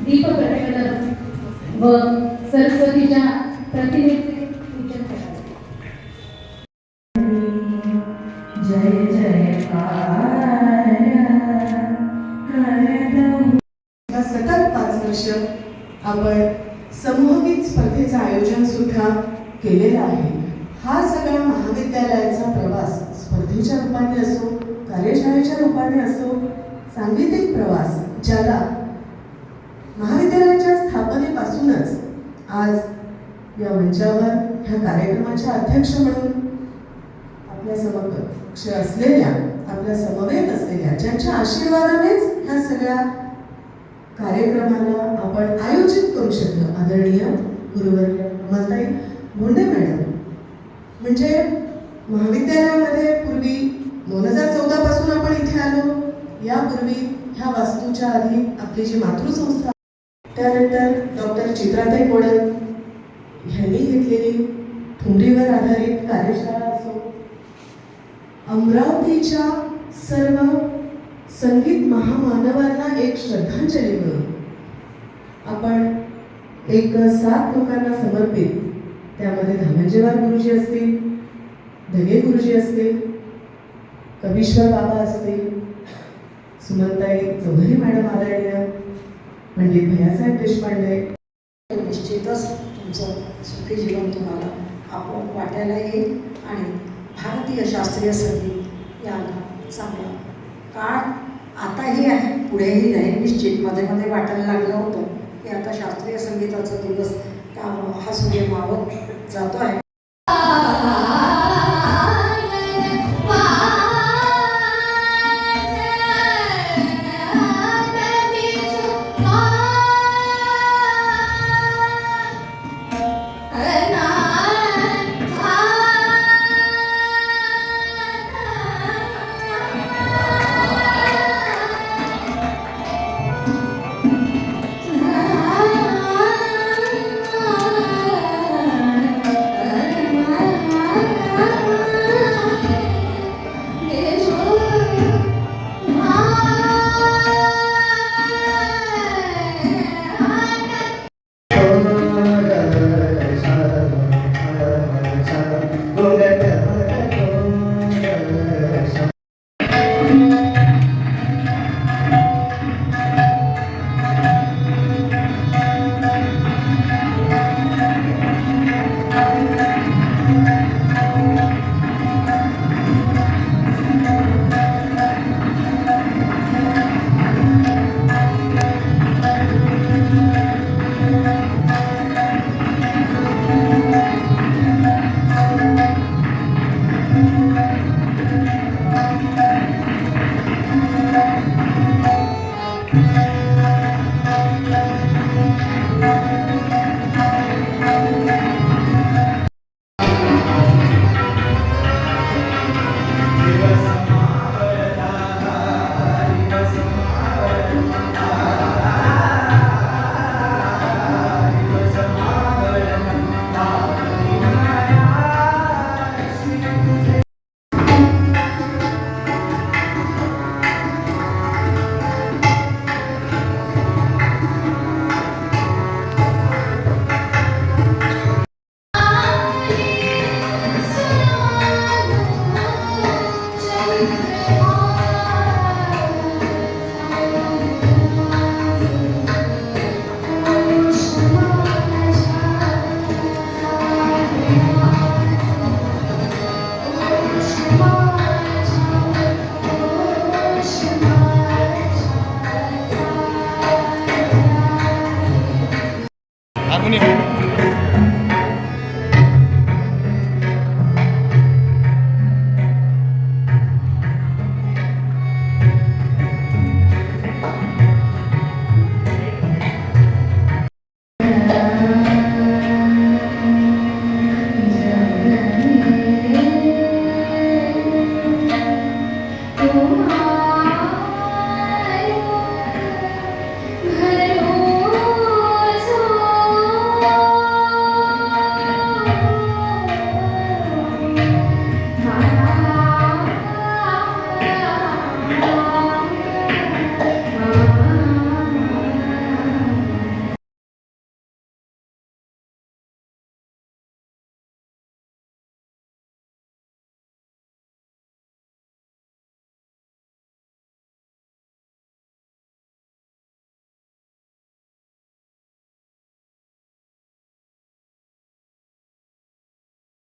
दीप प्रज्वलन व सरस्वतीच्या प्रतिमेचे पूजन करावे. जय जयकार सतत 5 वर्ष आपण समूहगीत स्पर्धेचं आयोजन सुद्धा केलेलं आहे. हा सगळा महाविद्यालयाचा प्रवास स्पर्धेच्या रूपाने असो, कार्यशाळेच्या रूपाने असो, सांगीतिक प्रवास ज्याला महाविद्यालयाच्या स्थापनेपासूनच आज या मंचावर ह्या कार्यक्रमाच्या अध्यक्ष म्हणून आपल्या समकक्ष असलेल्या, आपल्या समवेत असलेल्या, ज्यांच्या आशीर्वादानेच ह्या सगळ्या कार्यक्रमाला आपण आयोजित करू शकलो, आदरणीय गुरुवर्य अमलताई भोंडे मॅडम. म्हणजे महाविद्यालयामध्ये पूर्वी 2014 पासून आपण इथे आलो. यापूर्वी ह्या वास्तूच्या आधी आपली जी मातृसंस्था, त्यानंतर डॉक्टर चित्राताई मोडक ह्यांनी घेतलेली ठुमरीवर आधारित कार्यशाळा असो, अमरावतीच्या सर्व संगीत महामानवांना एक श्रद्धांजली म्हणून आपण एक 7 लोकांना समर्पित, त्यामध्ये धामंजेवार गुरुजी असतील, धगे गुरुजी असतील, कवीश्वर बाबा असतील, सुमनताई चौधरी मॅडम आदरणीय, पंडित भैयासाहेब देशपांडे. निश्चितच तुमचं सुखी जीवन तुम्हाला आपण वाटायला येईल आणि भारतीय शास्त्रीय संगीत याला चांगला काळ आताही आहे, पुढेही राहील निश्चित. मध्ये मध्ये वाटायला लागलं होतं की आता शास्त्रीय संगीताचा दिवस हा सूर्य मावत जातो आहे. हार्मोनियम